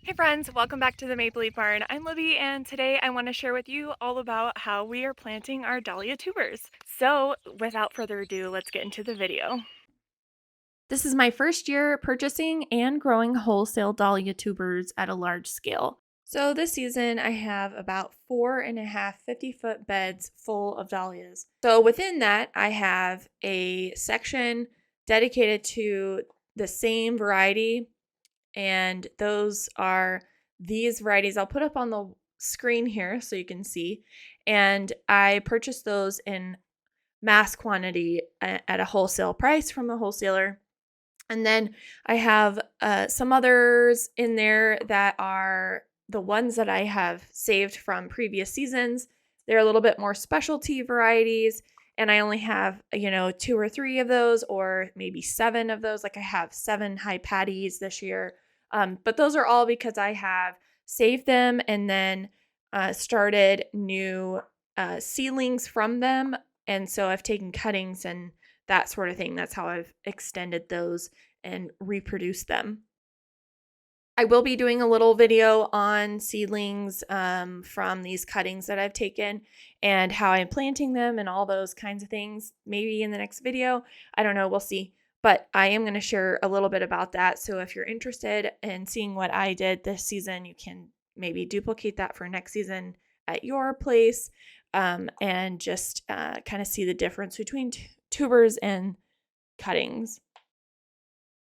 Hey friends, welcome back to the Maple Leaf Barn. I'm Libby and today I want to share with you all about how we are planting our dahlia tubers. So without further ado, let's get into the video. This is my first year purchasing and growing wholesale dahlia tubers at a large scale. So this season I have about 4.5 50-foot beds full of dahlias. So within that I have a section dedicated to the same variety, and those are these varieties. I'll put up on the screen here so you can see. And I purchased those in mass quantity at a wholesale price from a wholesaler. And then I have some others in there that are the ones that I have saved from previous seasons. They're a little bit more specialty varieties. And I only have, 2 or 3 of those, or maybe 7 of those. Like I have 7 high patties this year. But those are all because I have saved them and then started new seedlings from them. And so I've taken cuttings and that sort of thing. That's how I've extended those and reproduced them. I will be doing a little video on seedlings from these cuttings that I've taken and how I'm planting them and all those kinds of things, maybe in the next video. I don't know, we'll see. But I am going to share a little bit about that. So if you're interested in seeing what I did this season, you can maybe duplicate that for next season at your place, and just kind of see the difference between tubers and cuttings.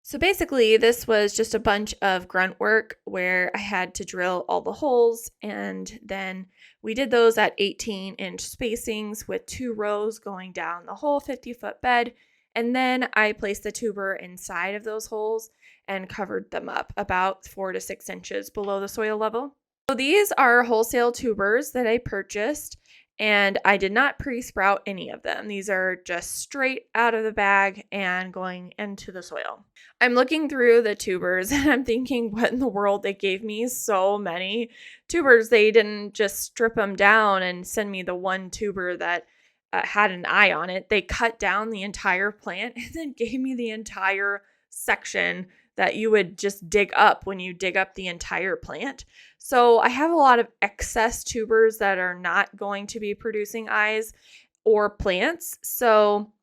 So basically, this was just a bunch of grunt work where I had to drill all the holes, and then we did those at 18-inch spacings with 2 rows going down the whole 50-foot bed. And then I placed the tuber inside of those holes and covered them up about 4 to 6 inches below the soil level. So these are wholesale tubers that I purchased, and I did not pre-sprout any of them. These are just straight out of the bag and going into the soil. I'm looking through the tubers and I'm thinking, what in the world? They gave me so many tubers. They didn't just strip them down and send me the one tuber that had an eye on it. They cut down the entire plant and then gave me the entire section that you would just dig up when you dig up the entire plant. So I have a lot of excess tubers that are not going to be producing eyes or plants. So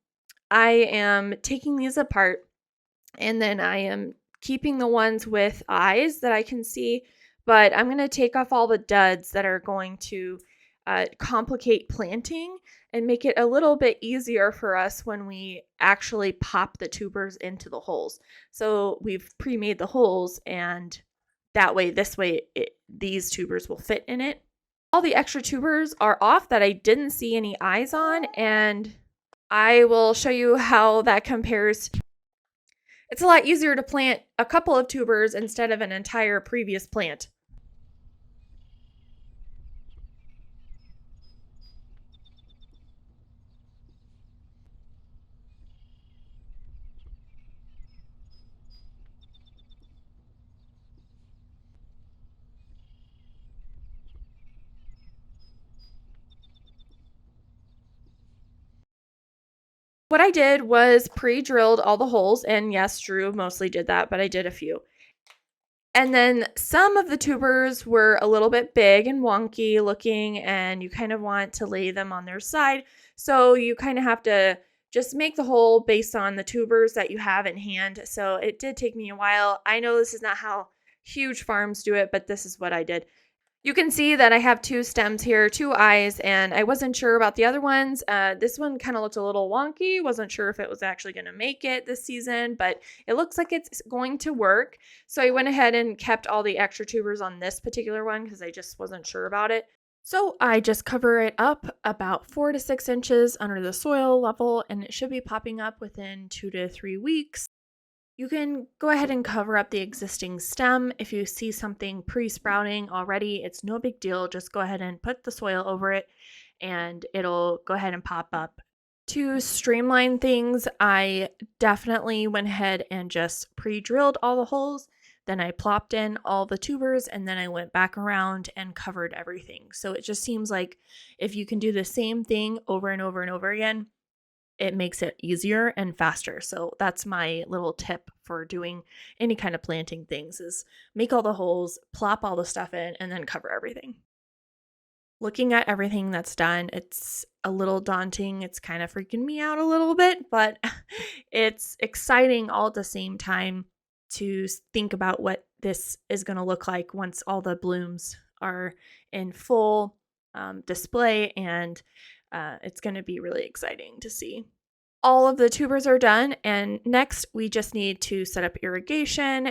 I am taking these apart, and then I am keeping the ones with eyes that I can see, but I'm going to take off all the duds that are going to complicate planting and make it a little bit easier for us when we actually pop the tubers into the holes. So we've pre-made the holes, and this way these tubers will fit in it. All the extra tubers are off that I didn't see any eyes on, and I will show you how that compares. It's a lot easier to plant a couple of tubers instead of an entire previous plant. What I did was pre-drilled all the holes, and yes, Drew mostly did that, but I did a few. And then some of the tubers were a little bit big and wonky looking, and you kind of want to lay them on their side. So you kind of have to just make the hole based on the tubers that you have in hand. So it did take me a while. I know this is not how huge farms do it, but this is what I did. You can see that I have 2 stems here, 2 eyes, and I wasn't sure about the other ones. This one kind of looked a little wonky. Wasn't sure if it was actually going to make it this season, but it looks like it's going to work. So I went ahead and kept all the extra tubers on this particular one because I just wasn't sure about it. So I just cover it up about 4 to 6 inches under the soil level, and it should be popping up within 2 to 3 weeks. You can go ahead and cover up the existing stem. If you see something pre-sprouting already, it's no big deal. Just go ahead and put the soil over it and it'll go ahead and pop up. To streamline things, I definitely went ahead and just pre-drilled all the holes. Then I plopped in all the tubers, and then I went back around and covered everything. So it just seems like if you can do the same thing over and over and over again, it makes it easier and faster. So that's my little tip for doing any kind of planting things is make all the holes, plop all the stuff in, and then cover everything. Looking at everything that's done, it's a little daunting. It's kind of freaking me out a little bit, but it's exciting all at the same time to think about what this is going to look like once all the blooms are in full display, and it's going to be really exciting to see. All of the tubers are done, and next we just need to set up irrigation.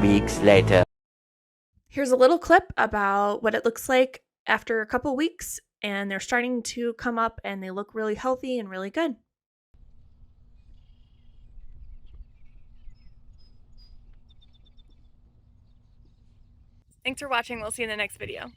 Weeks later. Here's a little clip about what it looks like after a couple weeks, and they're starting to come up and they look really healthy and really good. Thanks for watching. We'll see you in the next video.